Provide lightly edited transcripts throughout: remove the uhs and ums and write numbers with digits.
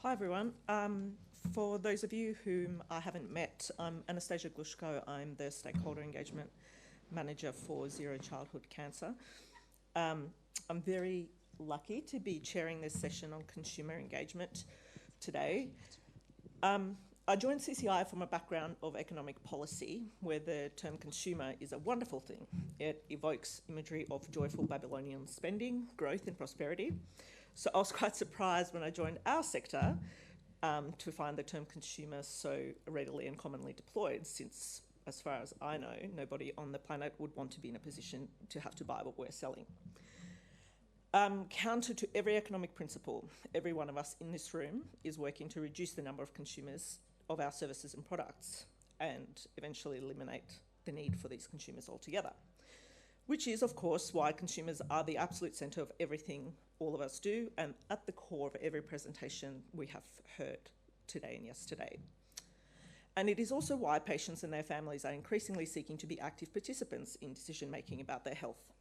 Hi everyone. For those of you whom I haven't met, I'm Anastasia Glushko. I'm the Stakeholder Engagement Manager for Zero Childhood Cancer. I'm very lucky to be chairing this session on consumer engagement today. I joined CCI from a background of economic policy, where the term consumer is a wonderful thing. It evokes imagery of joyful Babylonian spending, growth and prosperity. So I was quite surprised when I joined our sector to find the term consumer so readily and commonly deployed, since, as far as I know, nobody on the planet would want to be in a position to have to buy what we're selling. Counter to every economic principle, every one of us in this room is working to reduce the number of consumers of our services and products and eventually eliminate the need for these consumers altogether. Which is, of course, why consumers are the absolute centre of everything all of us do and at the core of every presentation we have heard today and yesterday. And it is also why patients and their families are increasingly seeking to be active participants in decision-making about their health.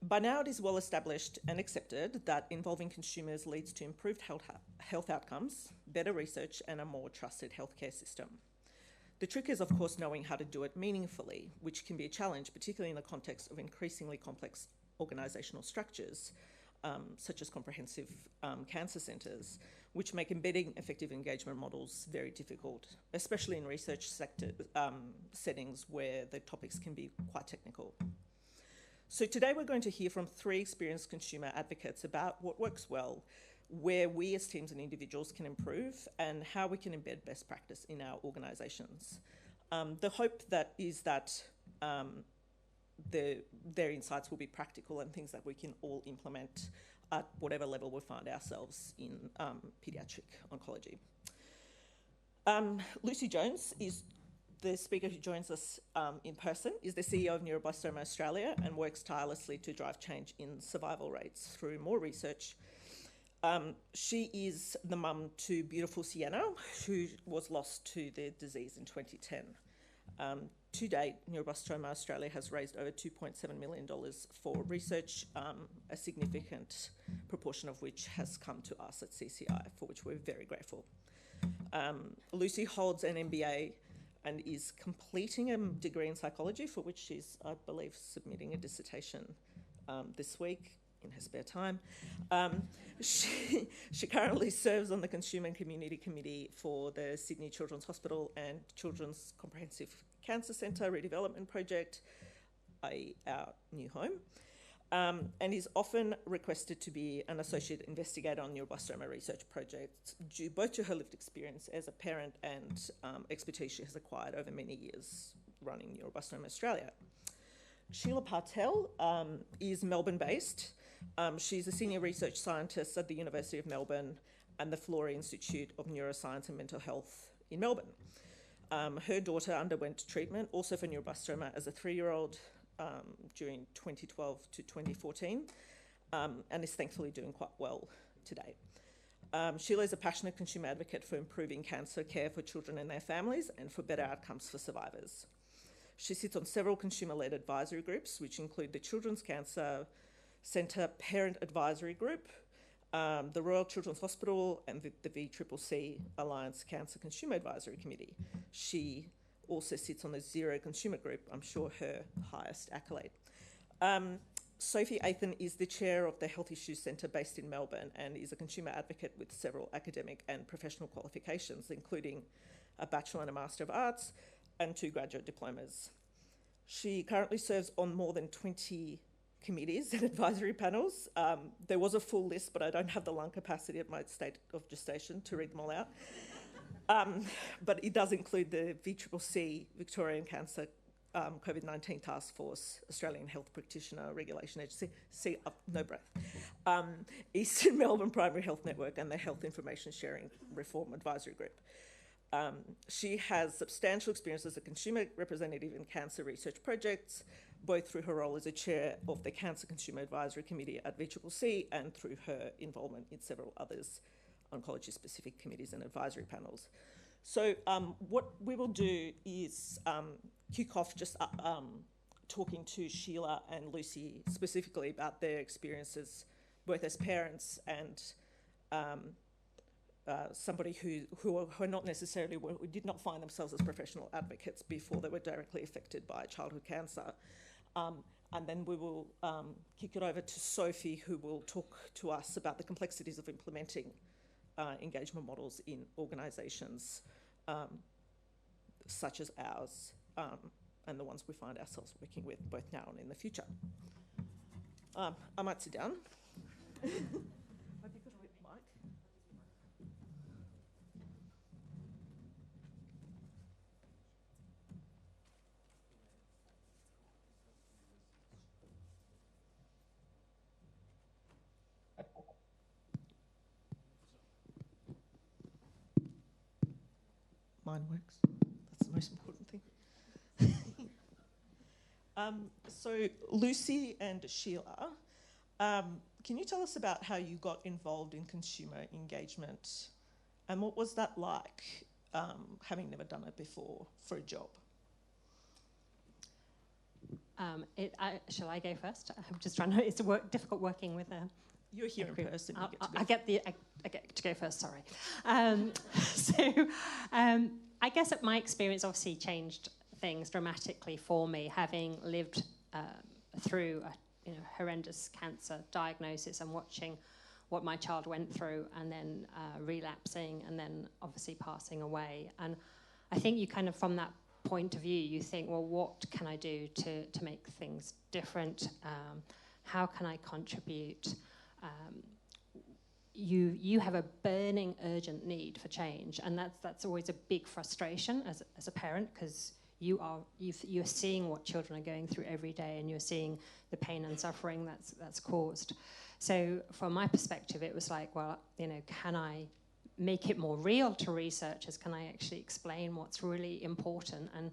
By now, it is well established and accepted that involving consumers leads to improved health outcomes, better research, and a more trusted healthcare system. The trick is, of course, knowing how to do it meaningfully, which can be a challenge, particularly in the context of increasingly complex organisational structures, such as comprehensive cancer centres, which make embedding effective engagement models very difficult, especially in research settings where the topics can be quite technical. So today we're going to hear from 3 experienced consumer advocates about what works well, where we as teams and individuals can improve, and how we can embed best practice in our organisations. The hope is that their insights will be practical and things that we can all implement at whatever level we find ourselves in paediatric oncology. Lucy Jones is the speaker who joins us in person, is the CEO of Neuroblastoma Australia and works tirelessly to drive change in survival rates through more research. She is the mum to beautiful Sienna, who was lost to the disease in 2010. To date, Neuroblastoma Australia has raised over $2.7 million for research, a significant proportion of which has come to us at CCI, for which we're very grateful. Lucy holds an MBA and is completing a degree in psychology, for which she's, I believe, submitting a dissertation this week in her spare time. She currently serves on the Consumer and Community Committee for the Sydney Children's Hospital and Children's Comprehensive Cancer Centre redevelopment project, i.e. our new home, and is often requested to be an associate investigator on neuroblastoma research projects, due both to her lived experience as a parent and expertise she has acquired over many years running Neuroblastoma Australia. Sheila Patel is Melbourne-based. She's a senior research scientist at the University of Melbourne and the Florey Institute of Neuroscience and Mental Health in Melbourne. Her daughter underwent treatment also for neuroblastoma as a 3-year-old during 2012 to 2014 and is thankfully doing quite well today. Sheila is a passionate consumer advocate for improving cancer care for children and their families and for better outcomes for survivors. She sits on several consumer-led advisory groups, which include the Children's Cancer Centre Parent Advisory Group, the Royal Children's Hospital, and the VCCC Alliance Cancer Consumer Advisory Committee. She also sits on the Zero Consumer Group, I'm sure her highest accolade. Sophy Athan is the chair of the Health Issues Centre based in Melbourne and is a consumer advocate with several academic and professional qualifications, including a Bachelor and a Master of Arts and 2 graduate diplomas. She currently serves on more than 20 committees and advisory panels. There was a full list, but I don't have the lung capacity at my state of gestation to read them all out. But it does include the VCCC, Victorian Cancer COVID-19 Task Force, Australian Health Practitioner Regulation Agency, no breath, Eastern Melbourne Primary Health Network, and the Health Information Sharing Reform Advisory Group. She has substantial experience as a consumer representative in cancer research projects, both through her role as a chair of the Cancer Consumer Advisory Committee at VCCC and through her involvement in several others, oncology-specific committees and advisory panels. So what we will do is kick off just talking to Sheila and Lucy specifically about their experiences, both as parents and somebody who are not necessarily, who did not find themselves as professional advocates before they were directly affected by childhood cancer. And then we will kick it over to Sophie, who will talk to us about the complexities of implementing engagement models in organisations such as ours, and the ones we find ourselves working with both now and in the future. I might sit down. Have you got a mic? Mine works. That's the most important thing. So Lucy and Sheila, can you tell us about how you got involved in consumer engagement, and what was that like, having never done it before for a job? Shall I go first? I'm just trying to. It's difficult working with a. You're here in person. I get to go first. Sorry. I guess that my experience obviously changed things dramatically for me, having lived through a horrendous cancer diagnosis and watching what my child went through, and then relapsing, and then obviously passing away. And I think you kind of, from that point of view, you think, well, what can I do to make things different? How can I contribute? You have a burning, urgent need for change, and that's always a big frustration as a parent, because you're seeing what children are going through every day, and you're seeing the pain and suffering that's caused. So from my perspective, it was like, well, can I make it more real to researchers? Can I actually explain what's really important, and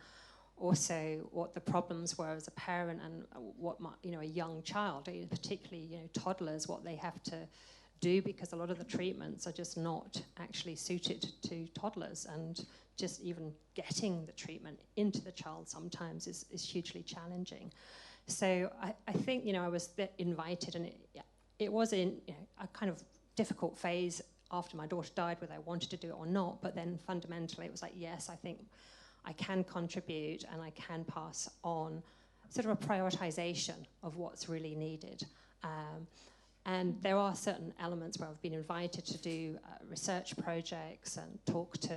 also what the problems were as a parent, and what a young child, particularly toddlers, what they have to do, because a lot of the treatments are just not actually suited to toddlers, and just even getting the treatment into the child sometimes is hugely challenging. So I think I was invited, and it was in a kind of difficult phase after my daughter died, whether I wanted to do it or not. But then fundamentally it was like, yes, I think I can contribute, and I can pass on sort of a prioritisation of what's really needed. And there are certain elements where I've been invited to do research projects and talk to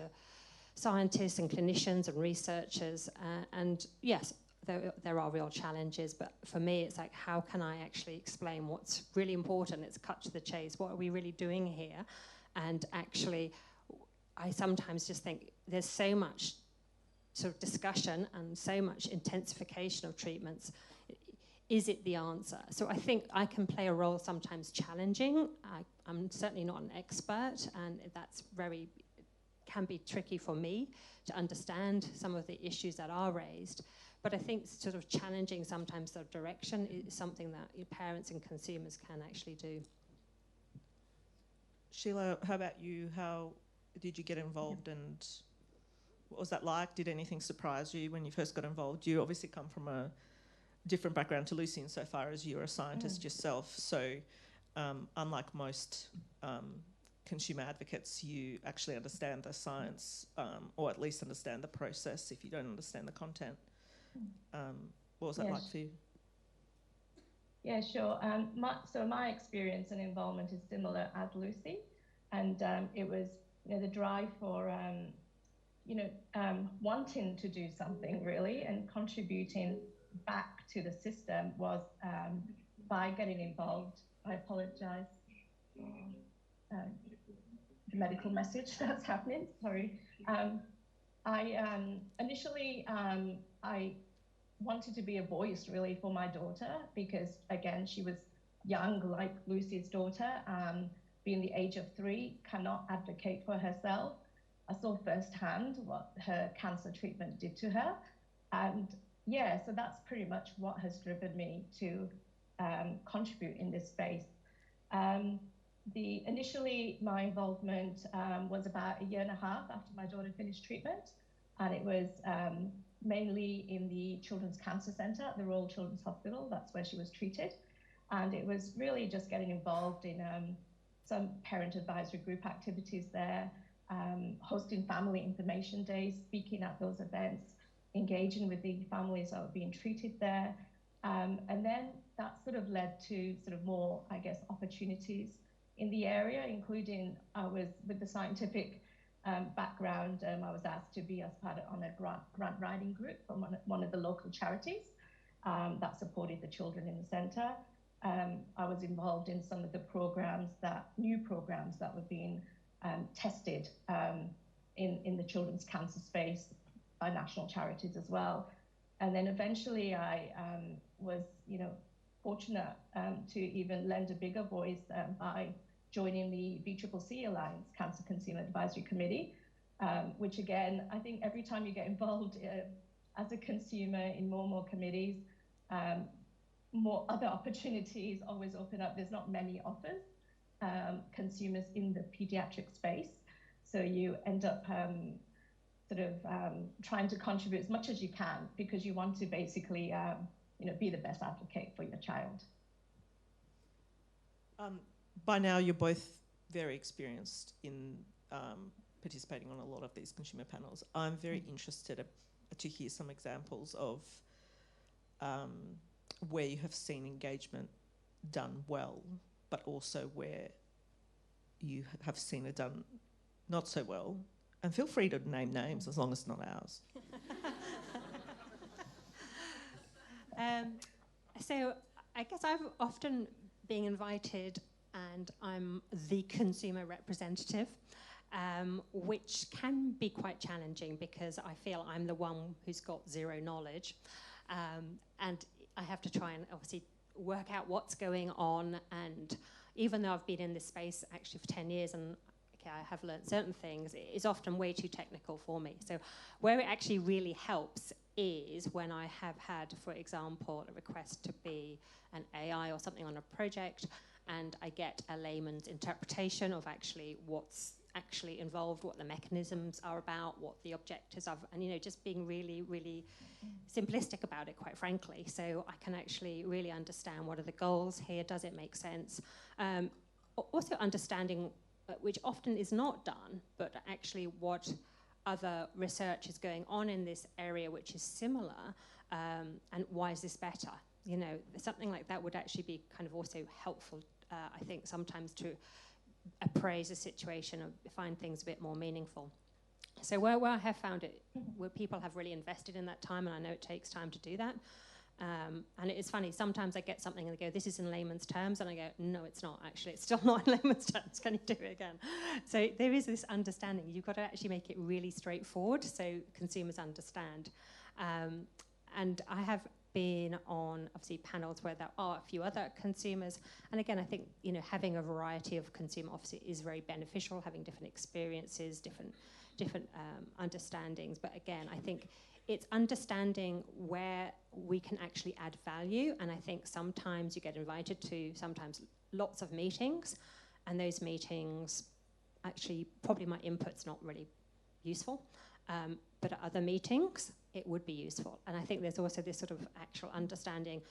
scientists and clinicians and researchers. And yes, there are real challenges, but for me it's like, how can I actually explain what's really important? It's cut to the chase. What are we really doing here? And actually, I sometimes just think there's so much sort of discussion and so much intensification of treatments. Is it the answer? So I think I can play a role sometimes challenging. I'm certainly not an expert, and that's can be tricky for me to understand some of the issues that are raised. But I think sort of challenging sometimes the direction is something that parents and consumers can actually do. Sheila, how about you? How did you get involved, and what was that like? Did anything surprise you when you first got involved? You obviously come from a different background to Lucy insofar as you're a scientist yourself. So unlike most consumer advocates, you actually understand the science, or at least understand the process if you don't understand the content. What was that like for you? Yeah, sure. So my experience and involvement is similar as Lucy, and it was the drive for wanting to do something really and contributing back to the system was by getting involved. I apologise for the medical message that's happening. Sorry. Initially I wanted to be a voice really for my daughter, because again she was young like Lucy's daughter, being the age of 3, cannot advocate for herself. I saw firsthand what her cancer treatment did to her, and yeah, so that's pretty much what has driven me to contribute in this space. Initially my involvement was about 1.5 years after my daughter finished treatment, and it was mainly in the Children's Cancer Centre at the Royal Children's Hospital. That's where she was treated. And it was really just getting involved in some parent advisory group activities there, hosting family information days, speaking at those events, engaging with the families that were being treated there. And then that sort of led to sort of more, I guess, opportunities in the area, including with the scientific background. I was asked to be on a grant writing group from one of the local charities that supported the children in the centre. I was involved in some of the new programs that were being tested in the children's cancer space by national charities as well. And then eventually I was, fortunate to even lend a bigger voice by joining the BCCC Alliance Cancer Consumer Advisory Committee, which again, I think every time you get involved as a consumer in more and more committees, more other opportunities always open up. There's not many offers, consumers in the pediatric space. So you end up trying to contribute as much as you can because you want to basically, be the best advocate for your child. By now, you're both very experienced in participating on a lot of these consumer panels. I'm very interested to hear some examples of where you have seen engagement done well, but also where you have seen it done not so well. And feel free to name names as long as it's not ours. So I guess I've often been invited and I'm the consumer representative, which can be quite challenging because I feel I'm the one who's got zero knowledge. And I have to try and obviously work out what's going on. And even though I've been in this space actually for 10 years and I have learned certain things, it is often way too technical for me. So where it actually really helps is when I have had, for example, a request to be an AI or something on a project, and I get a layman's interpretation of actually what's actually involved, what the mechanisms are about, what the objectives are, and just being really, really simplistic about it, quite frankly. So I can actually really understand what are the goals here, does it make sense? Also understanding, which often is not done, but actually what other research is going on in this area which is similar, and why is this better? Something like that would actually be kind of also helpful, I think, sometimes to appraise a situation or find things a bit more meaningful. So where I have found it, where people have really invested in that time, and I know it takes time to do that, and it is funny, sometimes I get something and they go, this is in layman's terms, and I go, no, it's not, actually, it's still not in layman's terms, can you do it again? So there is this understanding. You've got to actually make it really straightforward so consumers understand. And I have been on, obviously, panels where there are a few other consumers, and again, I think, having a variety of consumer obviously is very beneficial, having different experiences, different understandings, but again, I think it's understanding where we can actually add value. And I think sometimes you get invited to sometimes lots of meetings, and those meetings actually probably my input's not really useful, but at other meetings it would be useful. And I think there's also this sort of actual understanding,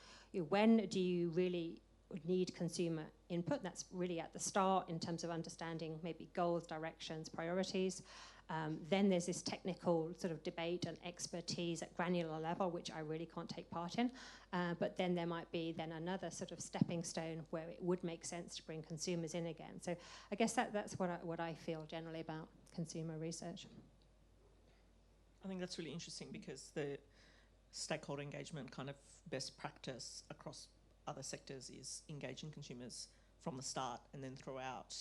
when do you really need consumer input? That's really at the start in terms of understanding maybe goals, directions, priorities. Then there's this technical sort of debate and expertise at granular level, which I really can't take part in. But then there might be then another sort of stepping stone where it would make sense to bring consumers in again. So I guess that's what I feel generally about consumer research. I think that's really interesting because the stakeholder engagement kind of best practice across other sectors is engaging consumers from the start and then throughout.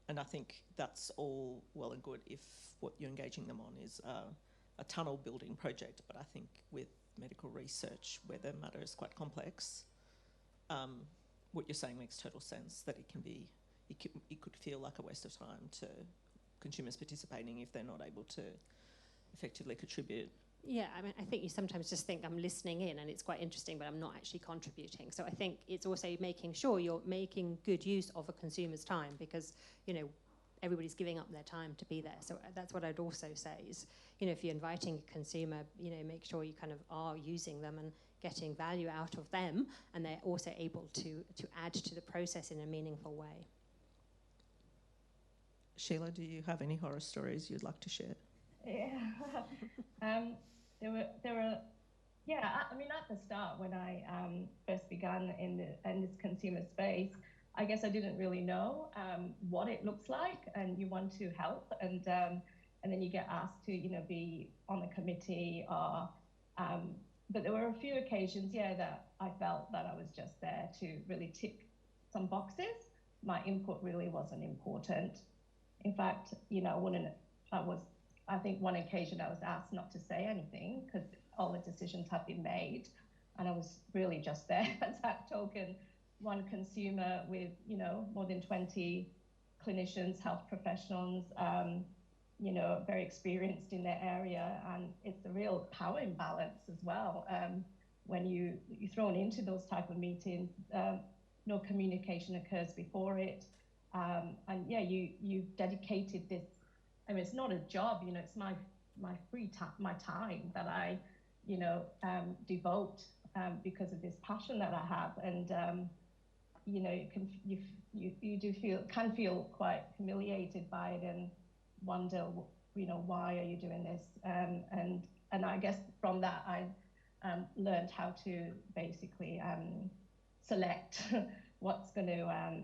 And I think that's all well and good if what you're engaging them on is a tunnel building project. But I think with medical research, where the matter is quite complex, what you're saying makes total sense, that it could feel like a waste of time to consumers participating if they're not able to effectively contribute. Yeah, I mean, I think you sometimes just think I'm listening in and it's quite interesting, but I'm not actually contributing. So I think it's also making sure you're making good use of a consumer's time because, everybody's giving up their time to be there. So that's what I'd also say is, if you're inviting a consumer, make sure you kind of are using them and getting value out of them, and they're also able to add to the process in a meaningful way. Sheila, do you have any horror stories you'd like to share? Yeah. There were. Yeah, I mean, at the start, when I first began in this consumer space, I guess I didn't really know what it looks like, and you want to help, and then you get asked to, be on a committee, or. But there were a few occasions, that I felt that I was just there to really tick some boxes. My input really wasn't important. In fact, I think one occasion I was asked not to say anything because all the decisions have been made, and I was really just there as that token one consumer with, more than 20 clinicians, health professionals, very experienced in their area, and it's a real power imbalance as well. When you're thrown into those type of meetings, no communication occurs before it, and you've dedicated this. I mean, it's not a job, it's my free time, my time that I, devote because of this passion that I have, and you can feel quite humiliated by it and wonder, why are you doing this? And I guess from that I learned how to basically select what's going to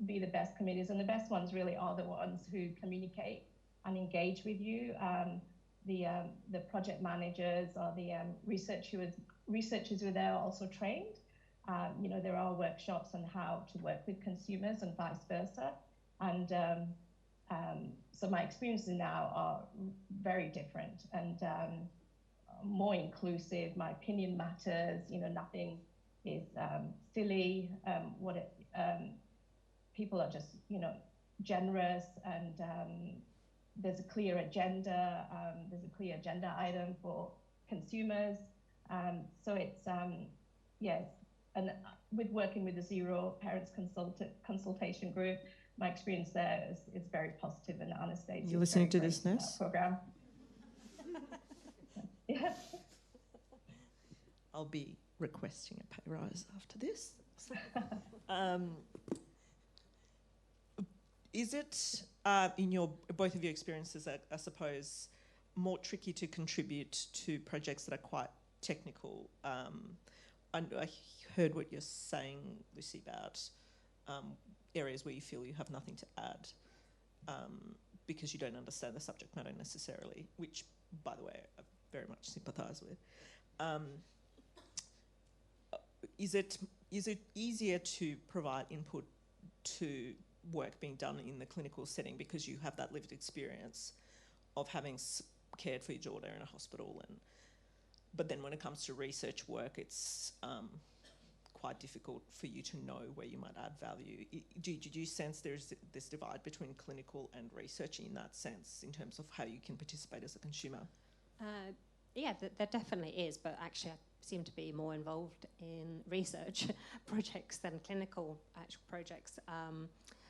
be the best committees, and the best ones really are the ones who communicate and engage with you. The project managers or the researchers who are there are also trained. There are workshops on how to work with consumers and vice versa. And so my experiences now are very different and more inclusive. My opinion matters. Nothing is silly. People are just, generous, and there's a clear agenda. There's a clear agenda item for consumers. So it's, yes. And with working with the Zero Parents Consultation Group, my experience there is very positive, and Anastasia. You're listening to this, Ness? Program. Yeah. I'll be requesting a pay rise after this. Is it, in both of your experiences, I suppose, more tricky to contribute to projects that are quite technical? I heard what you're saying, Lucy, about areas where you feel you have nothing to add because you don't understand the subject matter necessarily, which, by the way, I very much sympathise with. Is it easier to provide input to work being done in the clinical setting because you have that lived experience of having cared for your daughter in a hospital, but then when it comes to research work, it's quite difficult for you to know where you might add value. Do you sense there's this divide between clinical and research in that sense, in terms of how you can participate as a consumer? Yeah, there definitely is, but actually I seem to be more involved in research projects than clinical actual projects.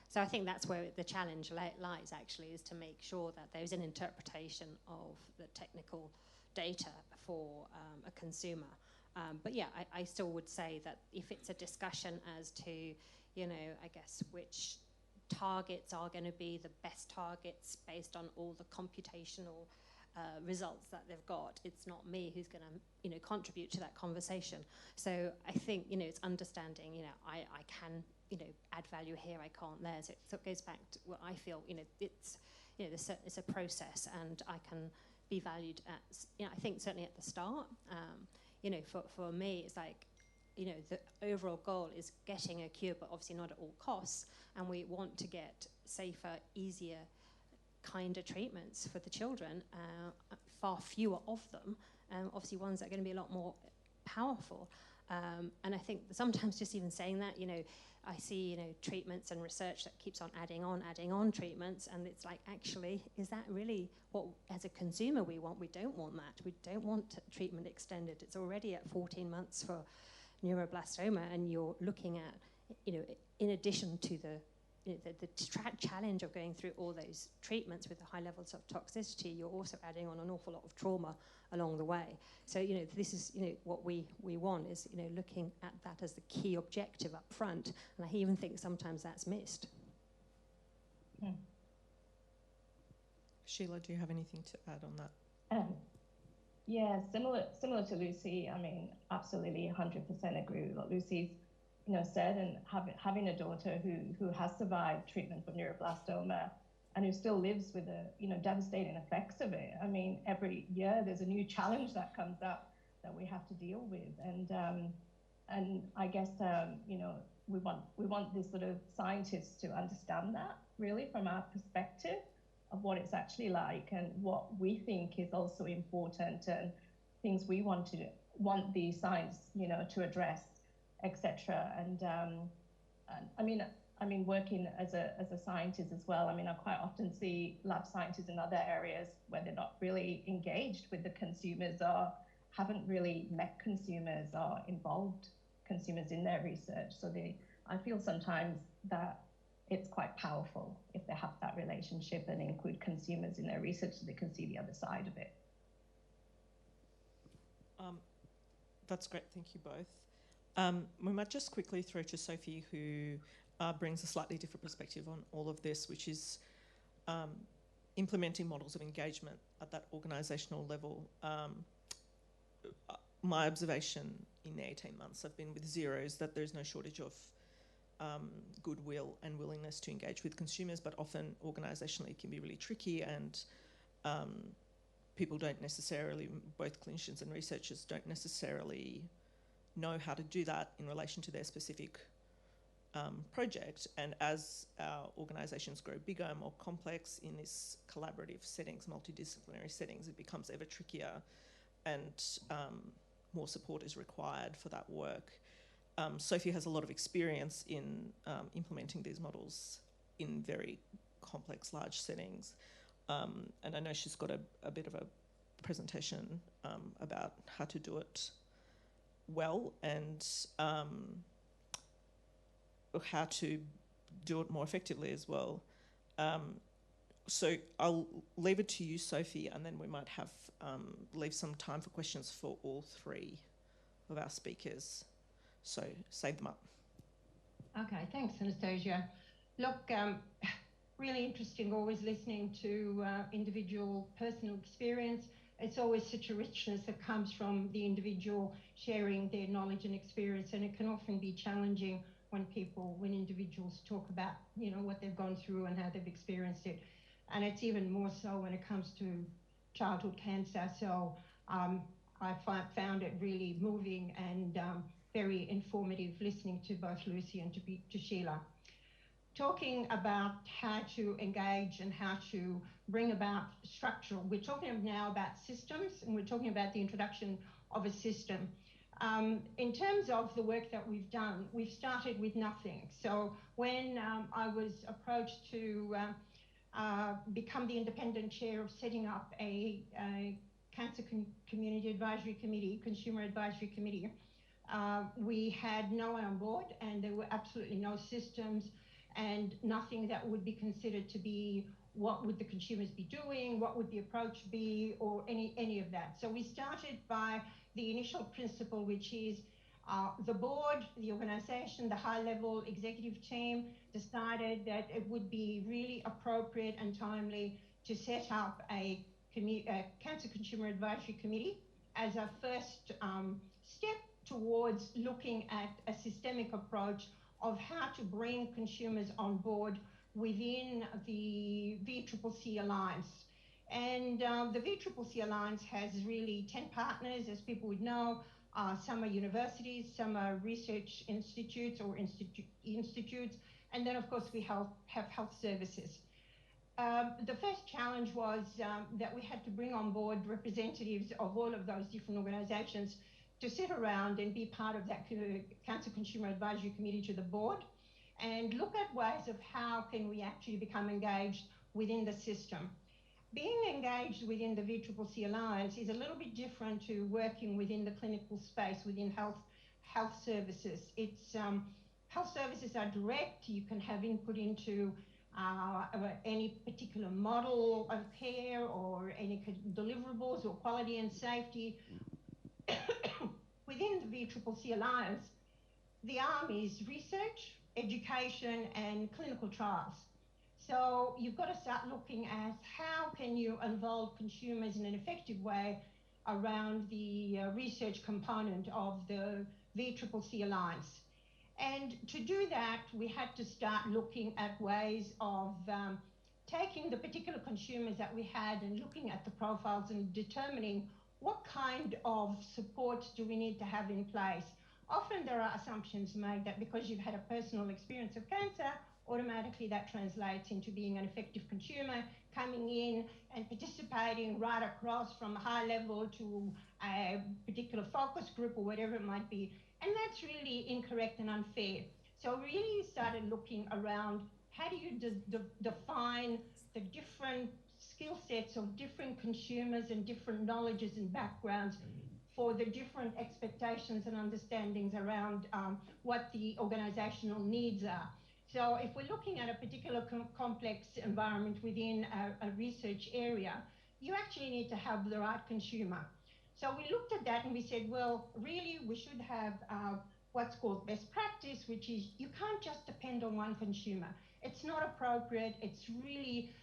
So I think that's where the challenge lies, actually, is to make sure that there's an interpretation of the technical data for a consumer. But yeah, I still would say that if it's a discussion as to, I guess, which targets are going to be the best targets based on all the computational results that they've got, it's not me who's going to, contribute to that conversation. So I think, it's understanding, I can, add value here, I can't there. So it goes back to what I feel, it's, it's a process, and I can be valued at, I think certainly at the start, for me, it's like, the overall goal is getting a cure, but obviously not at all costs. And we want to get safer, easier, kinder treatments for the children, far fewer of them, obviously ones that are going to be a lot more powerful. And I think sometimes just even saying that, I see, treatments and research that keeps on adding on treatments, and it's like, actually, is that really what, as a consumer, we want? We don't want that. We don't want treatment extended. It's already at 14 months for neuroblastoma, and you're looking at, in addition to the challenge of going through all those treatments with the high levels of toxicity, you're also adding on an awful lot of trauma along the way. So, this is, what we want is, looking at that as the key objective up front. And I even think sometimes that's missed. Sheila, do you have anything to add on that? Yeah, similar to Lucy. I mean, absolutely 100% agree with what Lucy's said, and having a daughter who has survived treatment for neuroblastoma and who still lives with the devastating effects of it. I mean, every year there's a new challenge that comes up that we have to deal with, and I guess we want these sort of scientists to understand that really from our perspective of what it's actually like and what we think is also important and things we want the science to address, etc. And I mean working as a scientist as well, I mean I quite often see lab scientists in other areas where they're not really engaged with the consumers or haven't really met consumers or involved consumers in their research. So I feel sometimes that it's quite powerful if they have that relationship and include consumers in their research so they can see the other side of it. That's great, thank you both. We might just quickly throw to Sophy, who brings a slightly different perspective on all of this, which is implementing models of engagement at that organisational level. My observation in the 18 months I've been with Xero is that there's no shortage of goodwill and willingness to engage with consumers, but often organisationally it can be really tricky, and people don't necessarily, both clinicians and researchers don't necessarily know how to do that in relation to their specific project. And as our organisations grow bigger and more complex in this collaborative settings, multidisciplinary settings, it becomes ever trickier, and more support is required for that work. Sophy has a lot of experience in implementing these models in very complex, large settings. And I know she's got a bit of a presentation about how to do it well and how to do it more effectively as well. So I'll leave it to you, Sophy, and then we might have leave some time for questions for all three of our speakers. So save them up. Okay, thanks, Anastasia. Look, really interesting always listening to individual personal experience. It's always such a richness that comes from the individual sharing their knowledge and experience, and it can often be challenging when individuals talk about, what they've gone through and how they've experienced it. And it's even more so when it comes to childhood cancer. So I found it really moving and very informative listening to both Lucy and to Sheila. Talking about how to engage and how to bring about structural. We're talking now about systems, and we're talking about the introduction of a system. In terms of the work that we've done, we've started with nothing. So when I was approached to become the independent chair of setting up a Cancer Community Advisory Committee, Consumer Advisory Committee, we had no one on board, and there were absolutely no systems and nothing that would be considered to be what would the consumers be doing, what would the approach be, or any of that. So we started by the initial principle, which is the board, the organisation, the high-level executive team decided that it would be really appropriate and timely to set up a Cancer Consumer Advisory Committee as a first step towards looking at a systemic approach of how to bring consumers on board within the VCCC Alliance. And the VCCC Alliance has really 10 partners, as people would know. Some are universities, some are research institutes or institutes, and then of course we have health services. The first challenge was that we had to bring on board representatives of all of those different organisations to sit around and be part of that Cancer Consumer Advisory Committee to the board and look at ways of how can we actually become engaged within the system. Being engaged within the VCCC Alliance is a little bit different to working within the clinical space within health services. It's health services are direct. You can have input into any particular model of care or any deliverables or quality and safety. Within the VCCC Alliance, the arm is research, education, and clinical trials. So So you've got to start looking at how can you involve consumers in an effective way around the research component of the VCCC Alliance. And to do that, we had to start looking at ways of taking the particular consumers that we had and looking at the profiles and determining what kind of support do we need to have in place. Often there are assumptions made that because you've had a personal experience of cancer, automatically that translates into being an effective consumer, coming in and participating right across from high level to a particular focus group or whatever it might be. And that's really incorrect and unfair. So we really started looking around how do you define the different skill sets of different consumers and different knowledges and backgrounds for the different expectations and understandings around what the organizational needs are. So if we're looking at a particular complex environment within a research area, you actually need to have the right consumer. So we looked at that and we said, well, really we should have what's called best practice, which is you can't just depend on one consumer. It's not appropriate. It's really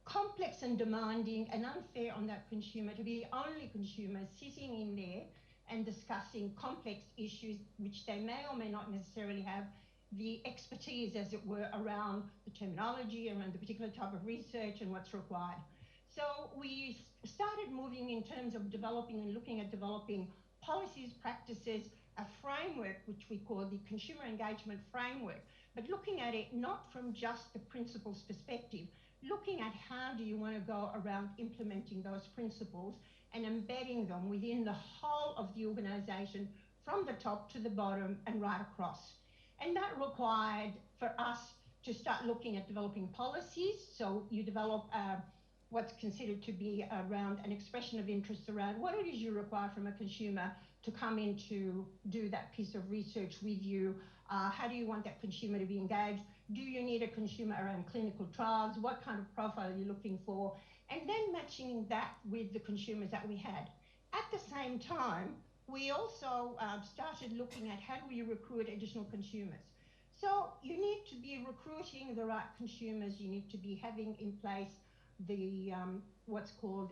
complex and demanding and unfair on that consumer to be the only consumer sitting in there and discussing complex issues which they may or may not necessarily have the expertise, as it were, around the terminology, around the particular type of research and what's required. So we started moving in terms of developing and looking at developing policies, practices, a framework which we call the consumer engagement framework, but looking at it not from just the principles perspective, looking at how do you want to go around implementing those principles and embedding them within the whole of the organization from the top to the bottom and right across. And that required for us to start looking at developing policies. So you develop what's considered to be around an expression of interest around what it is you require from a consumer to come in to do that piece of research with you. How do you want that consumer to be engaged? Do you need a consumer around clinical trials? What kind of profile are you looking for? And then matching that with the consumers that we had. At the same time, we also started looking at how do we recruit additional consumers. So you need to be recruiting the right consumers. You need to be having in place the what's called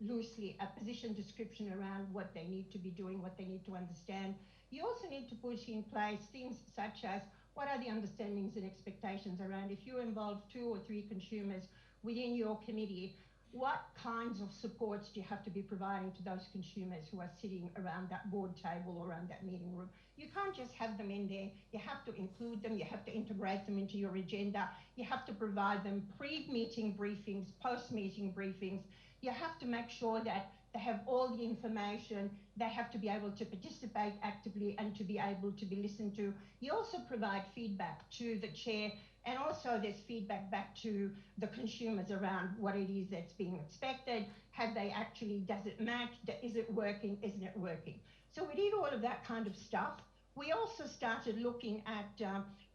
loosely a position description around what they need to be doing, what they need to understand. You also need to put in place things such as what are the understandings and expectations around if you involve 2 or 3 consumers within your committee, what kinds of supports do you have to be providing to those consumers who are sitting around that board table or around that meeting room? You can't just have them in there. You have to include them. You have to integrate them into your agenda. You have to provide them pre-meeting briefings, post-meeting briefings. You have to make sure that they have all the information. They have to be able to participate actively and to be able to be listened to. You also provide feedback to the chair, and also there's feedback back to the consumers around what it is that's being expected. Have they actually, does it match? Is it working? Isn't it working? So we did all of that kind of stuff. We also started looking at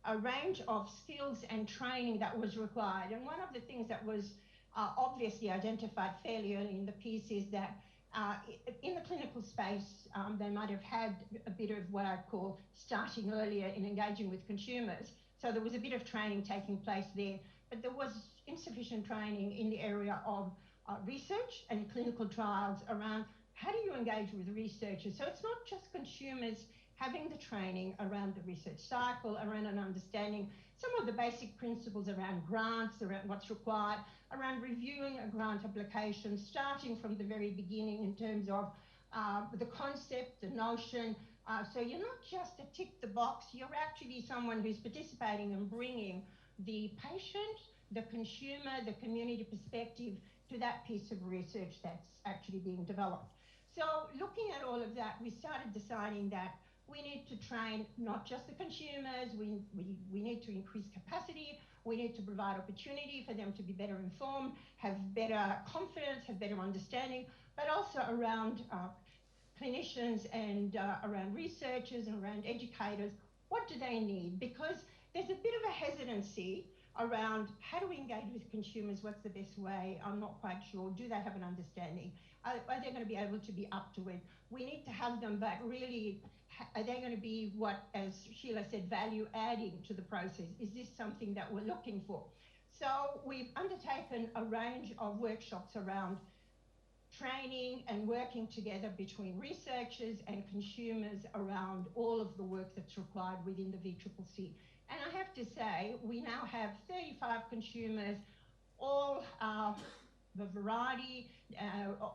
a range of skills and training that was required. And one of the things that was obviously identified fairly early in the piece is that in the clinical space, they might have had a bit of what I call starting earlier in engaging with consumers. So there was a bit of training taking place there, but there was insufficient training in the area of research and clinical trials around how do you engage with researchers. So it's not just consumers having the training around the research cycle, around an understanding some of the basic principles around grants, around what's required, around reviewing a grant application, starting from the very beginning in terms of the concept, the notion. So you're not just a tick the box, you're actually someone who's participating and bringing the patient, the consumer, the community perspective to that piece of research that's actually being developed. So looking at all of that, we started deciding that we need to train not just the consumers, we need to increase capacity, we need to provide opportunity for them to be better informed, have better confidence, have better understanding, but also around clinicians and around researchers and around educators, what do they need? Because there's a bit of a hesitancy around how do we engage with consumers, what's the best way, I'm not quite sure, do they have an understanding? Are they going to be able to be up to it? We need to have them, but really, are they going to be what, as Sheila said, value adding to the process? Is this something that we're looking for? So we've undertaken a range of workshops around training and working together between researchers and consumers around all of the work that's required within the VCCC. And I have to say, we now have 35 consumers, all the variety,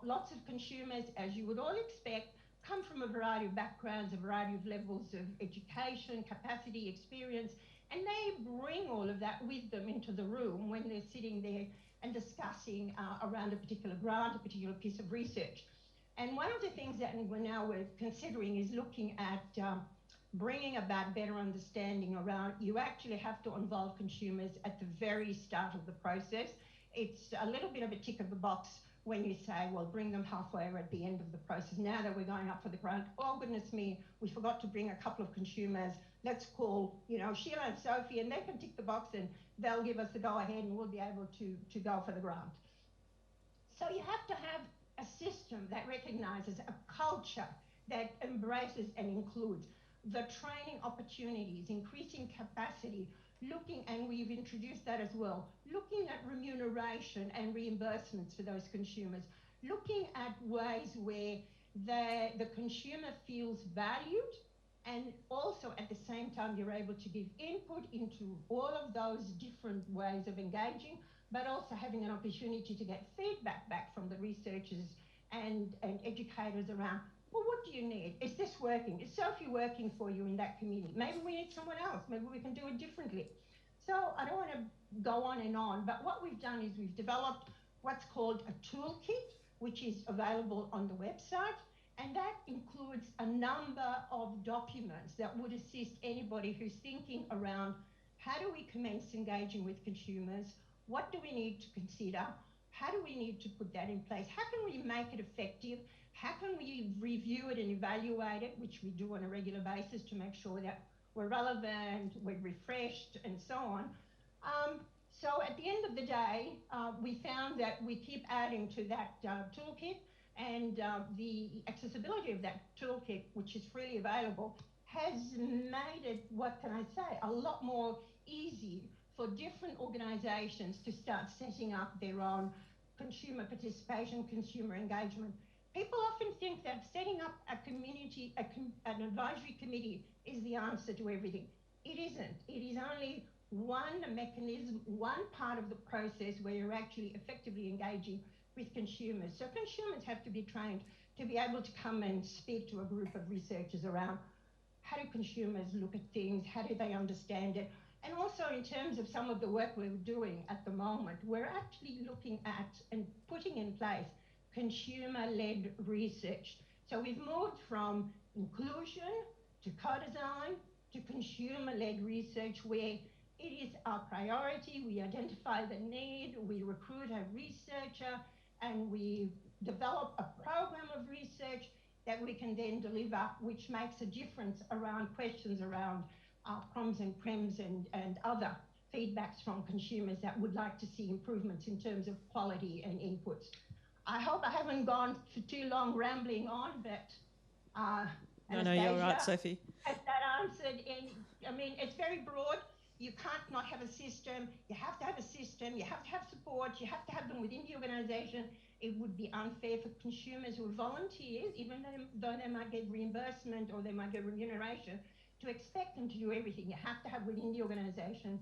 lots of consumers, as you would all expect, come from a variety of backgrounds, a variety of levels of education, capacity, experience, and they bring all of that with them into the room when they're sitting there and discussing around a particular grant, a particular piece of research. And one of the things that we're considering is looking at bringing about better understanding around, you actually have to involve consumers at the very start of the process. It's a little bit of a tick of the box when you say, well, bring them halfway or at the end of the process. Now that we're going up for the grant, oh goodness me, we forgot to bring a couple of consumers. Let's call, Sheila and Sophie, and they can tick the box and they'll give us the go-ahead and we'll be able to go for the grant. So you have to have a system that recognizes a culture that embraces and includes the training opportunities, increasing capacity, looking, and we've introduced that as well, looking at remuneration and reimbursements for those consumers, looking at ways where the consumer feels valued, and also at the same time you're able to give input into all of those different ways of engaging, but also having an opportunity to get feedback back from the researchers and educators around, well, what do you need? Is this working? Is Sophie working for you in that community? Maybe we need someone else. Maybe we can do it differently. So I don't want to go on, but what we've done is we've developed what's called a toolkit, which is available on the website. And that includes a number of documents that would assist anybody who's thinking around how do we commence engaging with consumers? What do we need to consider? How do we need to put that in place? How can we make it effective? How can we review it and evaluate it, which we do on a regular basis to make sure that we're relevant, we're refreshed, and so on. So at the end of the day, we found that we keep adding to that toolkit, and the accessibility of that toolkit, which is freely available, has made it, what can I say, a lot more easy for different organisations to start setting up their own consumer participation, consumer engagement. People often think that setting up a community, an advisory committee is the answer to everything. It isn't. It is only one mechanism, one part of the process where you're actually effectively engaging with consumers. So consumers have to be trained to be able to come and speak to a group of researchers around how do consumers look at things, how do they understand it, and also in terms of some of the work we're doing at the moment, we're actually looking at and putting in place consumer-led research. So we've moved from inclusion to co-design to consumer-led research where it is our priority, we identify the need, we recruit a researcher, and we develop a program of research that we can then deliver, which makes a difference around questions around proms and prems and other feedbacks from consumers that would like to see improvements in terms of quality and inputs. I hope I haven't gone for too long rambling on, but No, you're right, Sophie. Has that answered? I mean, it's very broad. You can't not have a system. You have to have a system. You have to have support. You have to have them within the organisation. It would be unfair for consumers who are volunteers, even though they might get reimbursement or they might get remuneration, to expect them to do everything. You have to have within the organisation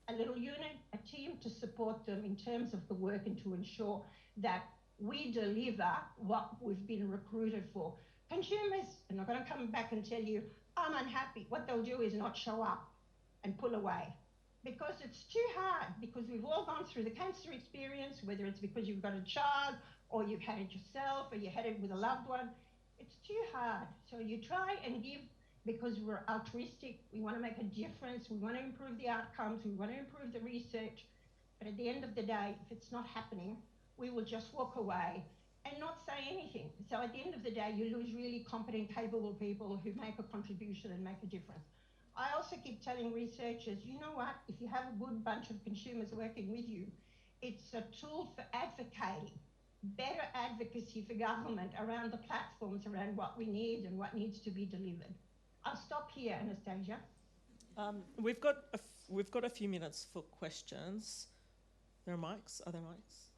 a little unit, a team to support them in terms of the work and to ensure that we deliver what we've been recruited for. Consumers are not going to come back and tell you, I'm unhappy. What they'll do is not show up and pull away because it's too hard, because we've all gone through the cancer experience, whether it's because you've got a child or you've had it yourself or you had it with a loved one. It's too hard. So you try and give because we're altruistic. We want to make a difference. We want to improve the outcomes. We want to improve the research. But at the end of the day, if it's not happening, we will just walk away and not say anything. So at the end of the day, you lose really competent, capable people who make a contribution and make a difference. I also keep telling researchers, you know what, if you have a good bunch of consumers working with you, it's a tool for advocating, better advocacy for government around the platforms, around what we need and what needs to be delivered. I'll stop here, Anastasia. We've got a few minutes for questions. There are mics. Are there mics?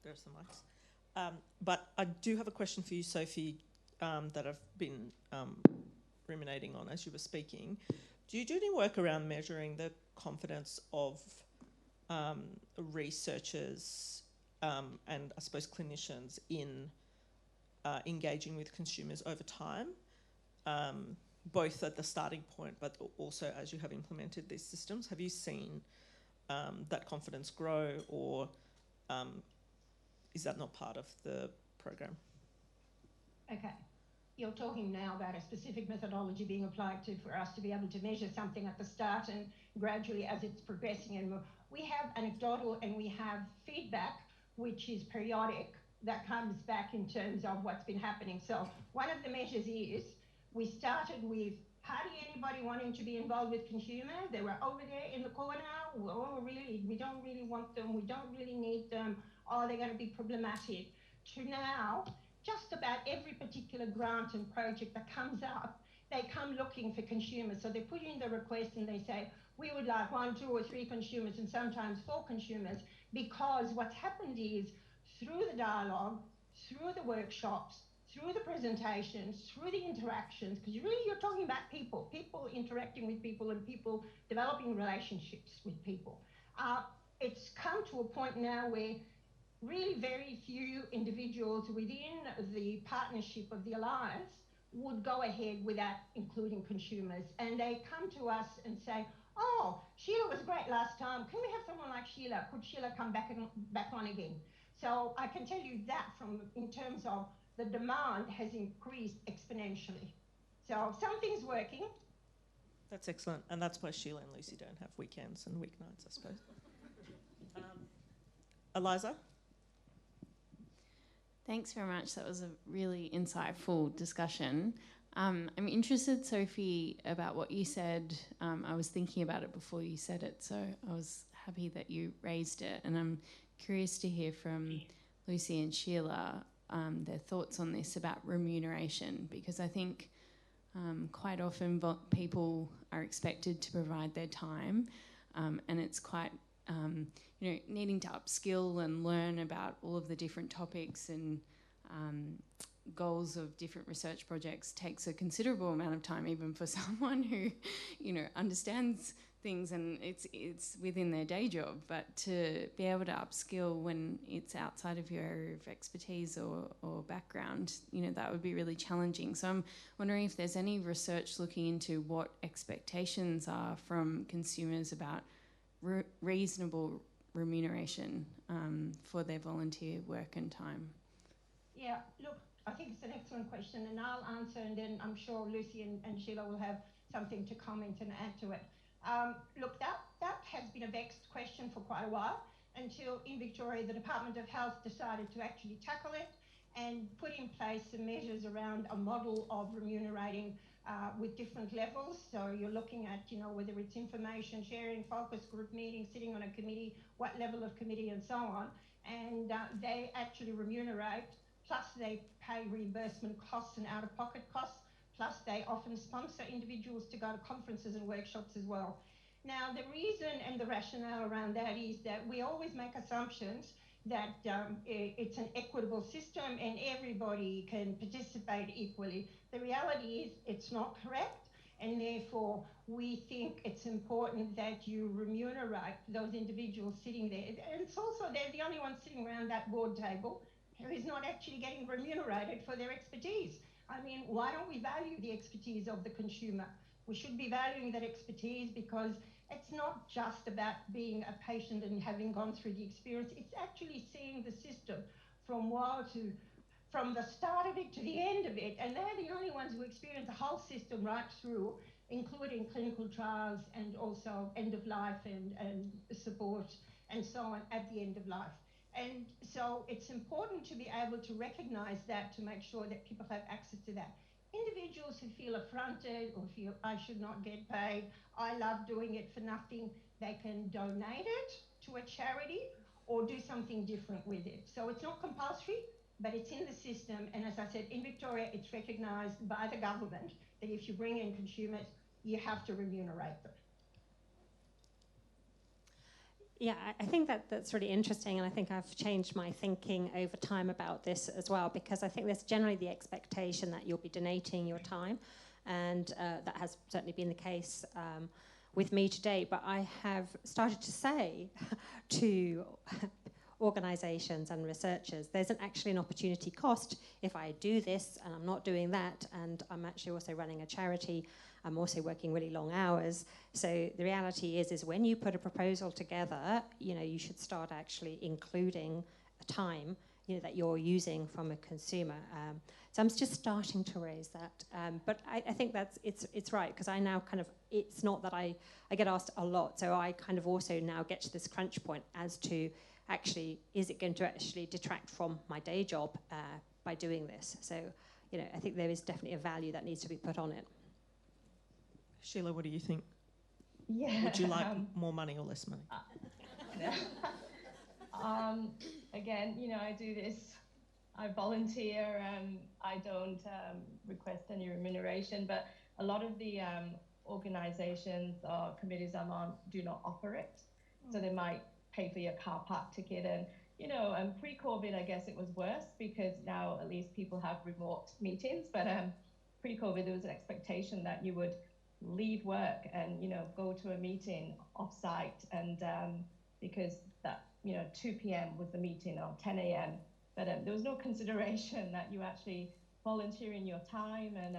There are some mics. But I do have a question for you, Sophie, that I've been ruminating on as you were speaking. Do you do any work around measuring the confidence of researchers and I suppose clinicians in engaging with consumers over time, both at the starting point but also as you have implemented these systems? Have you seen that confidence grow, or is that not part of the program? Okay. You're talking now about a specific methodology being applied for us to be able to measure something at the start and gradually as it's progressing. And we have anecdotal and we have feedback, which is periodic, that comes back in terms of what's been happening. So one of the measures is we started with hardly anybody wanting to be involved with consumer. They were over there in the corner. Oh, really? We don't really want them. We don't really need them. Oh, they're going to be problematic. To now, just about every particular grant and project that comes up, they come looking for consumers. So they put in the request and they say, we would like 1, 2 or 3 consumers and sometimes 4 consumers, because what's happened is through the dialogue, through the workshops, through the presentations, through the interactions, because really you're talking about people interacting with people and people developing relationships with people. It's come to a point now where really very few individuals within the partnership of the Alliance would go ahead without including consumers. And they come to us and say, oh, Sheila was great last time. Can we have someone like Sheila? Could Sheila come back on again? So I can tell you that in terms of the demand has increased exponentially. So something's working. That's excellent. And that's why Sheila and Lucy don't have weekends and weeknights, I suppose. Eliza? Thanks very much. That was a really insightful discussion. I'm interested, Sophie, about what you said. I was thinking about it before you said it, so I was happy that you raised it. And I'm curious to hear from Lucy and Sheila their thoughts on this about remuneration, because I think quite often people are expected to provide their time, and it's quite needing to upskill and learn about all of the different topics and goals of different research projects takes a considerable amount of time, even for someone who, understands things and it's within their day job. But to be able to upskill when it's outside of your area of expertise or background, that would be really challenging. So I'm wondering if there's any research looking into what expectations are from consumers about reasonable remuneration for their volunteer work and time. Yeah, look, I think it's an excellent question, and I'll answer, and then I'm sure Lucy and Sheila will have something to comment and add to it. Look, that has been a vexed question for quite a while, until in Victoria the Department of Health decided to actually tackle it and put in place some measures around a model of remunerating with different levels. So you're looking at, whether it's information sharing, focus group meetings, sitting on a committee, what level of committee and so on. And they actually remunerate, plus they pay reimbursement costs and out-of-pocket costs, plus they often sponsor individuals to go to conferences and workshops as well. Now, the reason and the rationale around that is that we always make assumptions that it's an equitable system and everybody can participate equally. The reality is it's not correct, and therefore we think it's important that you remunerate those individuals sitting there. And it's also they're the only ones sitting around that board table who is not actually getting remunerated for their expertise. I mean, why don't we value the expertise of the consumer? We should be valuing that expertise, because it's not just about being a patient and having gone through the experience. It's actually seeing the system from the start of it to the end of it. And they're the only ones who experience the whole system right through, including clinical trials and also end of life and support and so on at the end of life. And so it's important to be able to recognise that, to make sure that people have access to that. Individuals who feel affronted or feel I should not get paid, I love doing it for nothing, they can donate it to a charity or do something different with it. So it's not compulsory, but it's in the system. And as I said, in Victoria, it's recognised by the government that if you bring in consumers, you have to remunerate them. Yeah, I think that's really interesting, and I think I've changed my thinking over time about this as well, because I think there's generally the expectation that you'll be donating your time, and that has certainly been the case with me today. But I have started to say to organisations and researchers, there's actually an opportunity cost if I do this and I'm not doing that, and I'm actually also running a charity. I'm also working really long hours. So the reality is when you put a proposal together, you should start actually including a time, that you're using from a consumer. So I'm just starting to raise that. But I think it's right, because I now it's not that I get asked a lot, so I kind of also now get to this crunch point as to actually, is it going to actually detract from my day job by doing this? So, I think there is definitely a value that needs to be put on it. Sheila, what do you think? Yeah. Would you like more money or less money? Again, I do this, I volunteer, I don't request any remuneration, but a lot of the organisations or committees I'm on do not offer it. So they might pay for your car park ticket, and pre-COVID, I guess it was worse, because now at least people have remote meetings, but pre-COVID there was an expectation that you would leave work and go to a meeting off-site, and because that 2 p.m. was the meeting or 10 a.m. but there was no consideration that you actually volunteering your time, and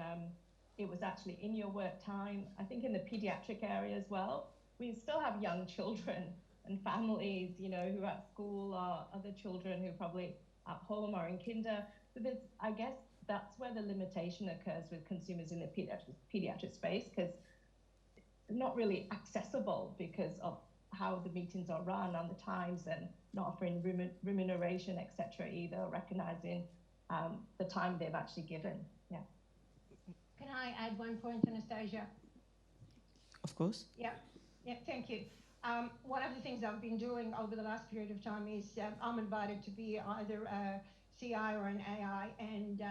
it was actually in your work time. I think in the pediatric area as well, we still have young children and families who are at school, or other children who are probably at home or in kinder. So I guess that's where the limitation occurs with consumers in the pediatric space, because they're not really accessible because of how the meetings are run and the times, and not offering remuneration, etc. either, recognizing the time they've actually given. Yeah. Can I add one point, Anastasia? Of course. Yeah, thank you. One of the things I've been doing over the last period of time is I'm invited to be either a CI or an AI, and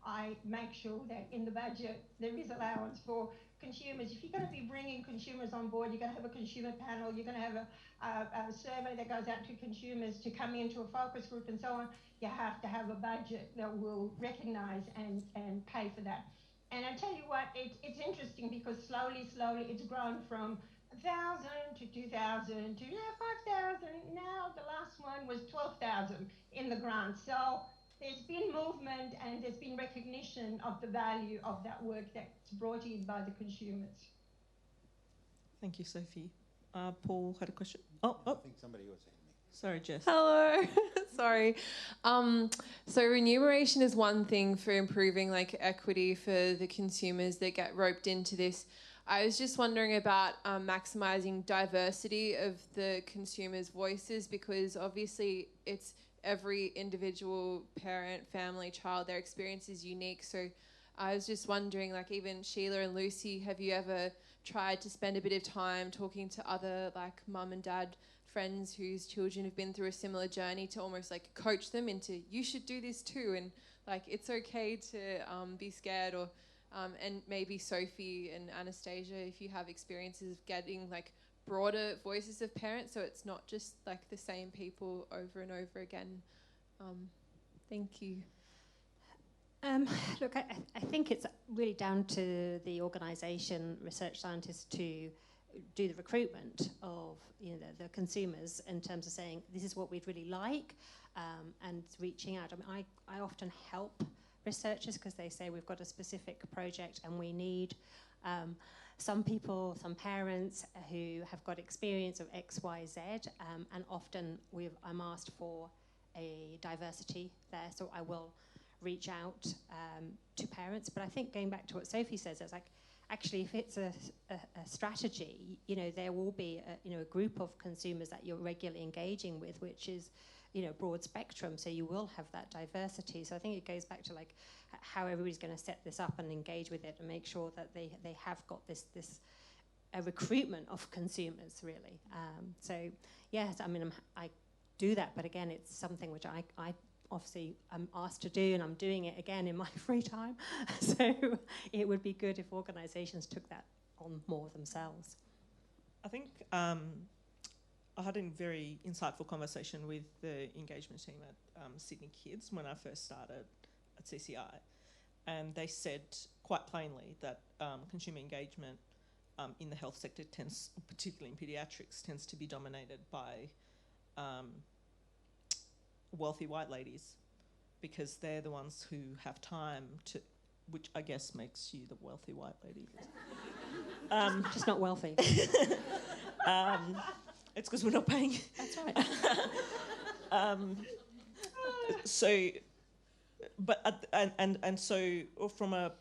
I make sure that in the budget there is allowance for consumers. If you're going to be bringing consumers on board, you're going to have a consumer panel, you're going to have a survey that goes out to consumers to come into a focus group and so on, you have to have a budget that will recognise and pay for that. And I tell you what, it's interesting, because slowly it's grown from 1,000 to 2,000 to 5,000. Now the last one was 12,000 in the grant. So there's been movement, and there's been recognition of the value of that work that's brought in by the consumers. Thank you, Sophie. Paul had a question. I think somebody was saying me. Sorry, Jess. Hello. Sorry. So remuneration is one thing for improving equity for the consumers that get roped into this. I was just wondering about maximising diversity of the consumers' voices, because obviously it's every individual parent, family, child, their experience is unique. So I was just wondering, even Sheila and Lucy, have you ever tried to spend a bit of time talking to other mum and dad friends whose children have been through a similar journey, to almost coach them into, you should do this too, and it's okay to be scared, or and maybe Sophie and Anastasia, if you have experiences of getting broader voices of parents, so it's not just the same people over and over again. Thank you. Look, I think it's really down to the organisation, research scientists, to do the recruitment of the consumers, in terms of saying this is what we'd really like, and reaching out. I often help researchers, because they say we've got a specific project and we need some people, some parents who have got experience of X, Y, Z, and often I'm asked for a diversity there, so I will reach out to parents. But I think, going back to what Sophie says, it's actually, if it's a strategy, there will be a group of consumers that you're regularly engaging with, which is broad spectrum, so you will have that diversity. So I think it goes back to how everybody's going to set this up and engage with it, and make sure that they have got this a recruitment of consumers, really. So yes, I do that, but again, it's something which I obviously I'm asked to do, and I'm doing it again in my free time. So it would be good if organisations took that on more themselves. I think I had a very insightful conversation with the engagement team at Sydney Kids when I first started at CCI, and they said quite plainly that consumer engagement in the health sector tends, particularly in paediatrics, tends to be dominated by wealthy white ladies, because they're the ones who have time to, which I guess makes you the wealthy white lady. Just not wealthy. It's because we're not paying. That's right. So, but so from a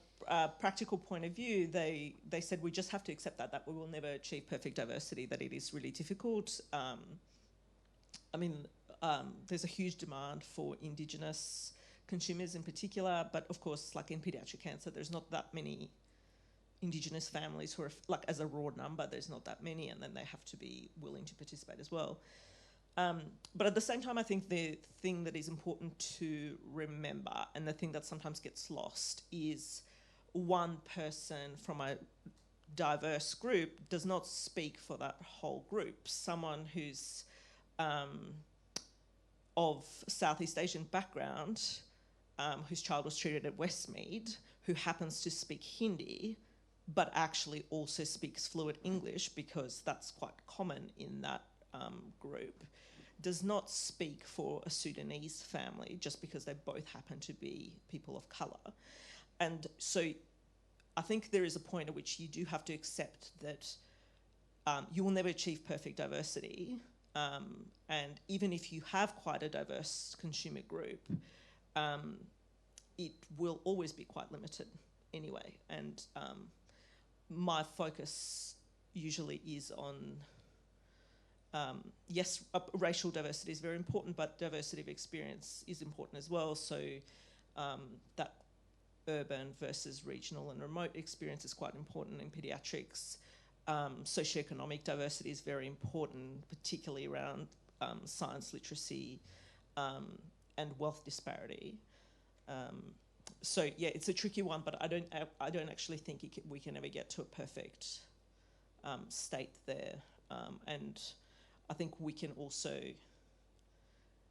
practical point of view, they said we just have to accept that we will never achieve perfect diversity, that it is really difficult. There's a huge demand for Indigenous consumers in particular, but of course, like in paediatric cancer, there's not that many Indigenous families who are, like, as a raw number, there's not that many, and then they have to be willing to participate as well. But at the same time, I think the thing that is important to remember, and the thing that sometimes gets lost, is one person from a diverse group does not speak for that whole group. Someone who's of Southeast Asian background, whose child was treated at Westmead, who happens to speak Hindi, but actually also speaks fluent English, because that's quite common in that group, does not speak for a Sudanese family just because they both happen to be people of colour. And so I think there is a point at which you do have to accept that you will never achieve perfect diversity. And even if you have quite a diverse consumer group, it will always be quite limited anyway. And my focus usually is on, yes, racial diversity is very important, but diversity of experience is important as well. So that urban versus regional and remote experience is quite important in paediatrics. Socioeconomic diversity is very important, particularly around science literacy and wealth disparity. So yeah, it's a tricky one, but I don't actually think we can ever get to a perfect state there. And I think we can also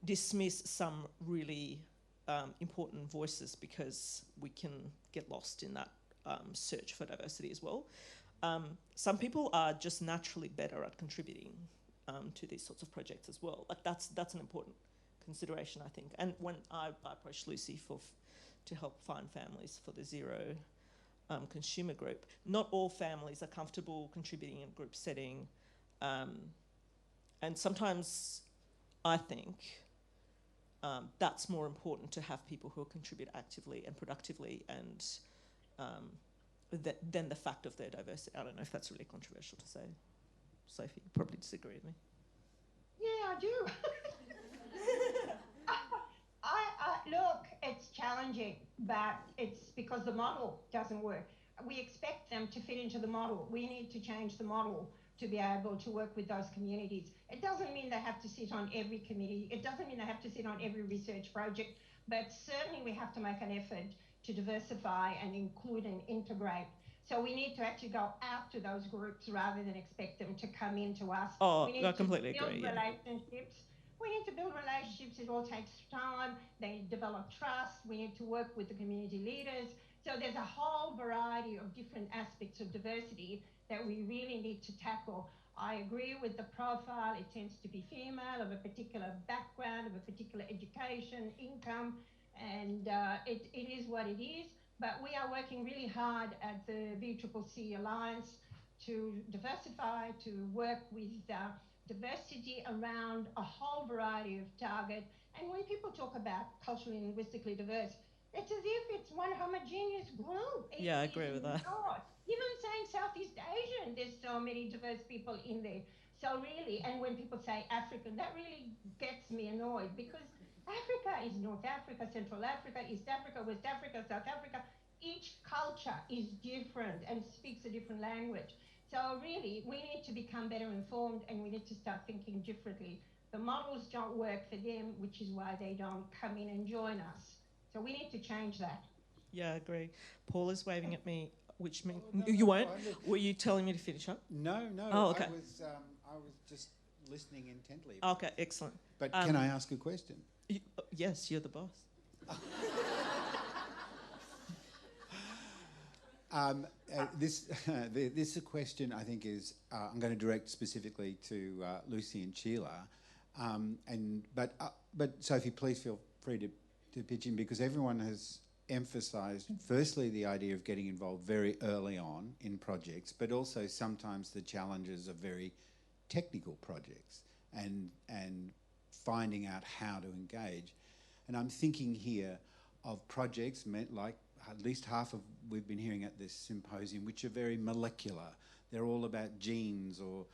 dismiss some really important voices because we can get lost in that search for diversity as well. Some people are just naturally better at contributing to these sorts of projects as well. Like that's an important consideration, I think. And when I approached Lucy to help find families for the Zero consumer group, not all families are comfortable contributing in a group setting. And sometimes I think that's more important to have people who contribute actively and productively and than the fact of their diversity. I don't know if that's really controversial to say. Sophie, you probably disagree with me. Yeah, I do. Look, it's challenging, but it's because the model doesn't work. We expect them to fit into the model. We need to change the model to be able to work with those communities. It doesn't mean they have to sit on every committee. It doesn't mean they have to sit on every research project, but certainly we have to make an effort to diversify and include and integrate. So we need to actually go out to those groups rather than expect them to come into us. Oh, we need I completely to build agree. relationships. We need to build relationships. It all takes time. They develop trust. We need to work with the community leaders. So there's a whole variety of different aspects of diversity that we really need to tackle. I agree with the profile. It tends to be female, of a particular background, of a particular education, income, and it is what it is. But we are working really hard at the VCCC Alliance to diversify, to work with diversity around a whole variety of target. And when people talk about culturally and linguistically diverse, it's as if it's one homogeneous group. Yeah, I agree with that. Even saying Southeast Asian, there's so many diverse people in there. So really, and when people say African, that really gets me annoyed, because Africa is North Africa, Central Africa, East Africa, West Africa, South Africa. Each culture is different and speaks a different language. So really, we need to become better informed, and we need to start thinking differently. The models don't work for them, which is why they don't come in and join us. So we need to change that. Yeah, I agree. Paul is waving at me, which means you won't. Were you telling me to finish up? No. Oh, okay. I was just listening intently. Okay, excellent. But can I ask a question? Yes, you're the boss. This is a question I think is I'm going to direct specifically to Lucy and Sheila, but Sophie, please feel free to pitch in, because everyone has emphasised firstly the idea of getting involved very early on in projects, but also sometimes the challenges of very technical projects and finding out how to engage. And I'm thinking here of projects like at least half of we've been hearing at this symposium, which are very molecular. They're all about genes or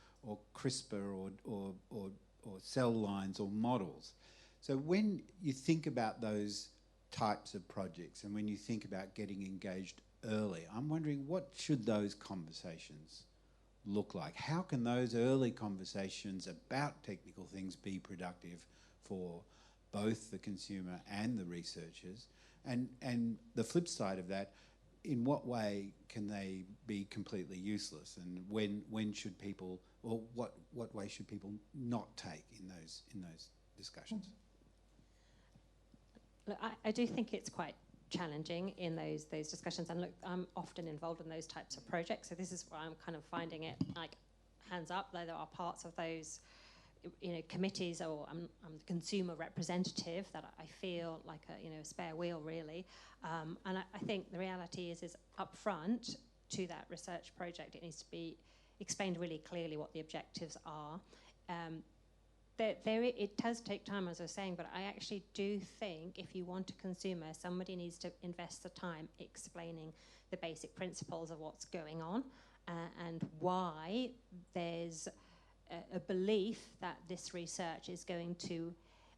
CRISPR or cell lines or models. So when you think about those types of projects and when you think about getting engaged early, I'm wondering, what should those conversations look like? How can those early conversations about technical things be productive for both the consumer and the researchers? And the flip side of that, in what way can they be completely useless? And when should people, or what way should people not take in those discussions? Look, I do think it's quite challenging in those discussions, and look, I'm often involved in those types of projects, so this is where I'm kind of finding it like hands up, though there are parts of those committees, or I'm the consumer representative, that I feel like a spare wheel really, and I think the reality is up front to that research project, it needs to be explained really clearly what the objectives are. It does take time, as I was saying, but I actually do think if you want a consumer, somebody needs to invest the time explaining the basic principles of what's going on and why there's a belief that this research is going to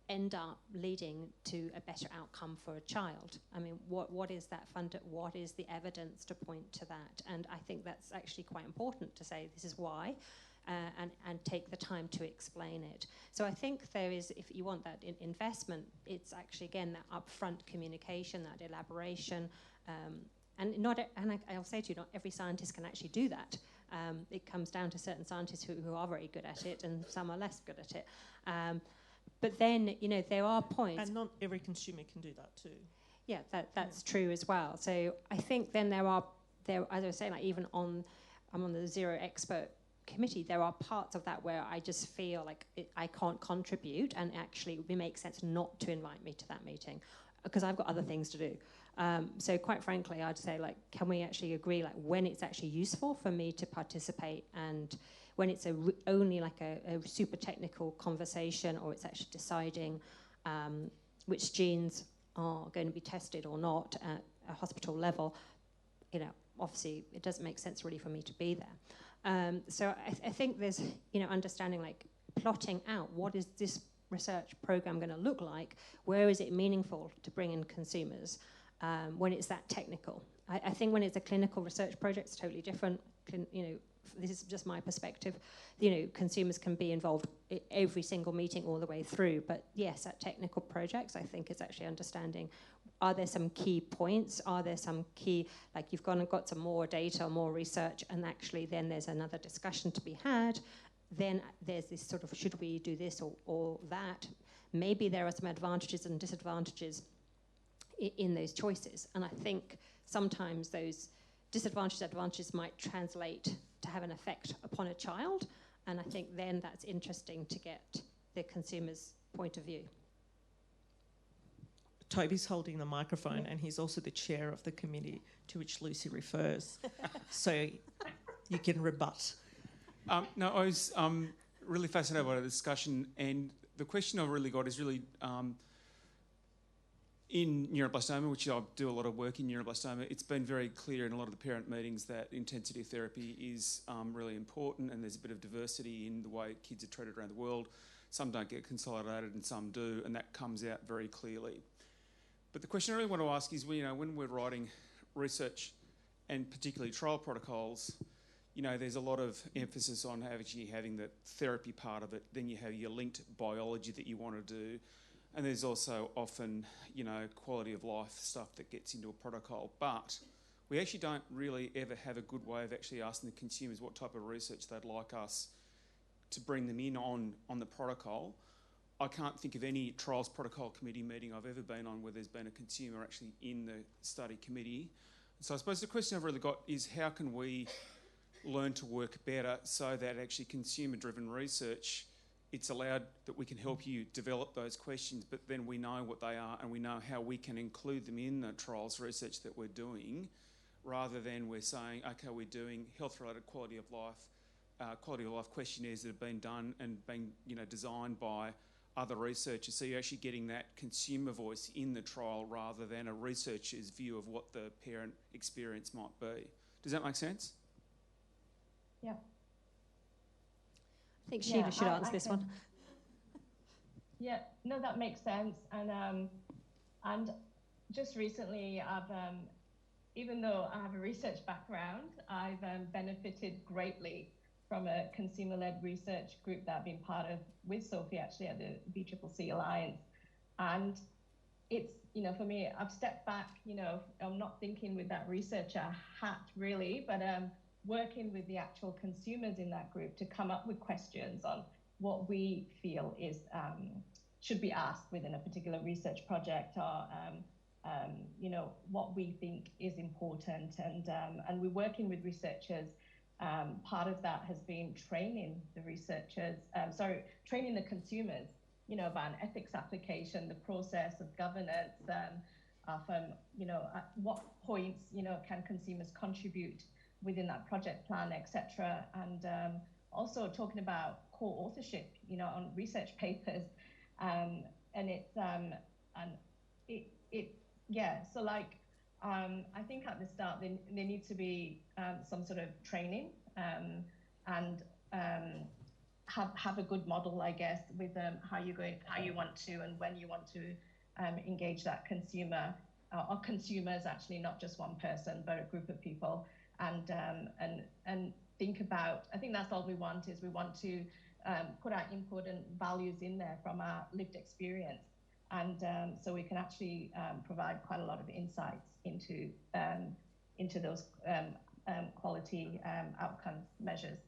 end up leading to a better outcome for a child. I mean, what is that what is the evidence to point to that? And I think that's actually quite important to say this is why. And take the time to explain it. So I think there is, if you want that investment, it's actually, again, that upfront communication, that elaboration, and I'll say to you, not every scientist can actually do that. It comes down to certain scientists who are very good at it, and some are less good at it. But then, there are points. And not every consumer can do that too. Yeah, that's true as well. So I think then there, as I was saying, like even I'm on the Zero Expert committee, there are parts of that where I just feel like I can't contribute, and actually it would make sense not to invite me to that meeting because I've got other things to do. So quite frankly, I'd say, like, can we actually agree, like, when it's actually useful for me to participate, and when it's only like a super technical conversation, or it's actually deciding which genes are going to be tested or not at a hospital level, obviously it doesn't make sense really for me to be there. So I think there's, understanding, like, plotting out what is this research program going to look like, where is it meaningful to bring in consumers when it's that technical. I think when it's a clinical research project, it's totally different. This is just my perspective. Consumers can be involved in every single meeting all the way through, but yes, at technical projects, I think it's actually understanding, are there some key points? Are there some key, like, you've got some more data, more research, and actually then there's another discussion to be had. Then there's this sort of, should we do this or that? Maybe there are some advantages and disadvantages in those choices. And I think sometimes those advantages might translate to have an effect upon a child. And I think then that's interesting to get the consumer's point of view. Toby's holding the microphone, and he's also the chair of the committee to which Lucy refers. So you can rebut. No, I was really fascinated by the discussion, and the question I've really got is really in neuroblastoma, which I do a lot of work in neuroblastoma. It's been very clear in a lot of the parent meetings that intensity therapy is really important, and there's a bit of diversity in the way kids are treated around the world. Some don't get consolidated and some do, and that comes out very clearly. But the question I really want to ask is, when we're writing research and particularly trial protocols, there's a lot of emphasis on actually having the therapy part of it. Then you have your linked biology that you want to do. And there's also often, quality of life stuff that gets into a protocol. But we actually don't really ever have a good way of actually asking the consumers what type of research they'd like us to bring them in on the protocol. I can't think of any trials protocol committee meeting I've ever been on where there's been a consumer actually in the study committee. So I suppose the question I've really got is how can we learn to work better so that actually consumer-driven research, it's allowed that we can help you develop those questions, but then we know what they are and we know how we can include them in the trials research that we're doing, rather than we're saying, okay, we're doing health-related quality of life questionnaires that have been done and been designed by other researchers. So you're actually getting that consumer voice in the trial rather than a researcher's view of what the parent experience might be. Does that make sense? Yeah. I think Sheila should answer this one. Yeah, no, that makes sense. And just recently, I've even though I have a research background, I've benefited greatly from a consumer-led research group that I've been part of with Sophy actually at the BCCC Alliance. And it's, for me, I've stepped back, I'm not thinking with that researcher hat really, but working with the actual consumers in that group to come up with questions on what we feel is should be asked within a particular research project, or what we think is important, and we're working with researchers. Part of that has been training the researchers, training the consumers, about an ethics application, the process of governance, at what points, can consumers contribute within that project plan, etc. And also talking about co-authorship, on research papers, I think at the start there needs to be some sort of training and have a good model, I guess, with how you want to and when you want to engage that consumer or consumers, actually, not just one person but a group of people, and think about. I think that's all we want to put our input and values in there from our lived experience. And so we can actually provide quite a lot of insights into those quality outcome measures.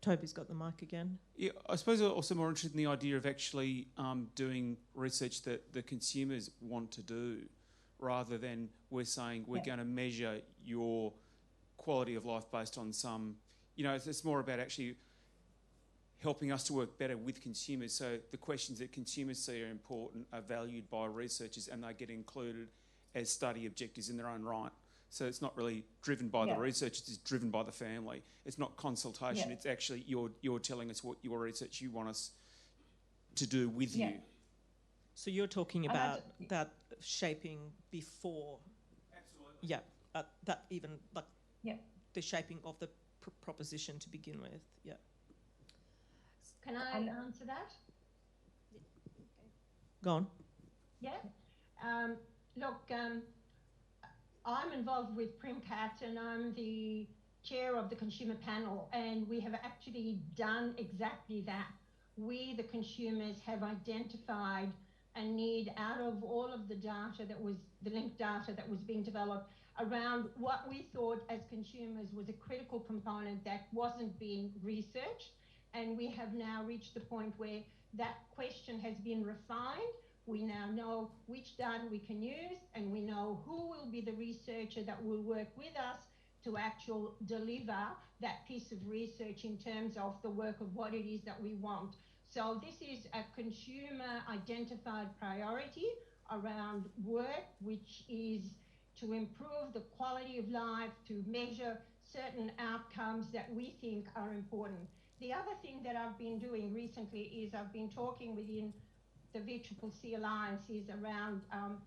Toby's got the mic again. Yeah, I suppose I'm also more interested in the idea of actually doing research that the consumers want to do, rather than we're saying we're going to measure your quality of life based on some, it's more about actually helping us to work better with consumers. So the questions that consumers see are important, are valued by researchers, and they get included as study objectives in their own right. So it's not really driven by the researchers, it's driven by the family. It's not consultation, it's actually you're telling us what your research you want us to do with you. So you're talking about that shaping before. Absolutely. Yeah, that even like the shaping of the proposition to begin with. Yeah. Can I answer that? Go on. Yeah. Look, I'm involved with PrimCat and I'm the chair of the consumer panel, and we have actually done exactly that. We, the consumers, have identified a need out of all of the data that was, the linked data that was being developed around what we thought as consumers was a critical component that wasn't being researched. And we have now reached the point where that question has been refined. We now know which data we can use, and we know who will be the researcher that will work with us to actually deliver that piece of research in terms of the work of what it is that we want. So this is a consumer identified priority around work, which is to improve the quality of life, to measure certain outcomes that we think are important. The other thing that I've been doing recently is I've been talking within the BCCC Alliance is around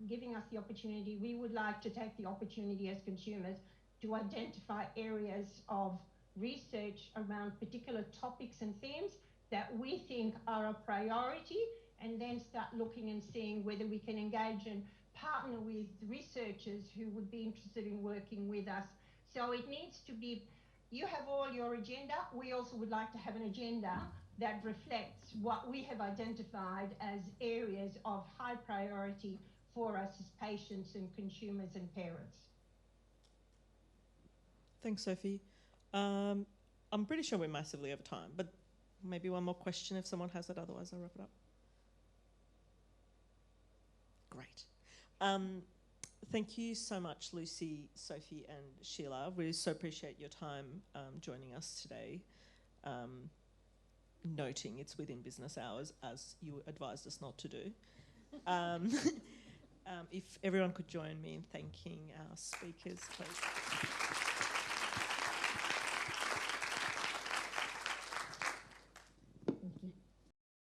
giving us the opportunity. We would like to take the opportunity as consumers to identify areas of research around particular topics and themes that we think are a priority, and then start looking and seeing whether we can engage and partner with researchers who would be interested in working with us. So it needs to be, you have all your agenda. We also would like to have an agenda that reflects what we have identified as areas of high priority for us as patients and consumers and parents. Thanks, Sophie. I'm pretty sure we're massively over time, but maybe one more question if someone has it, otherwise I'll wrap it up. Great. Thank you so much, Lucy, Sophie and Sheila. We so appreciate your time joining us today. Noting it's within business hours, as you advised us not to do. If everyone could join me in thanking our speakers, please.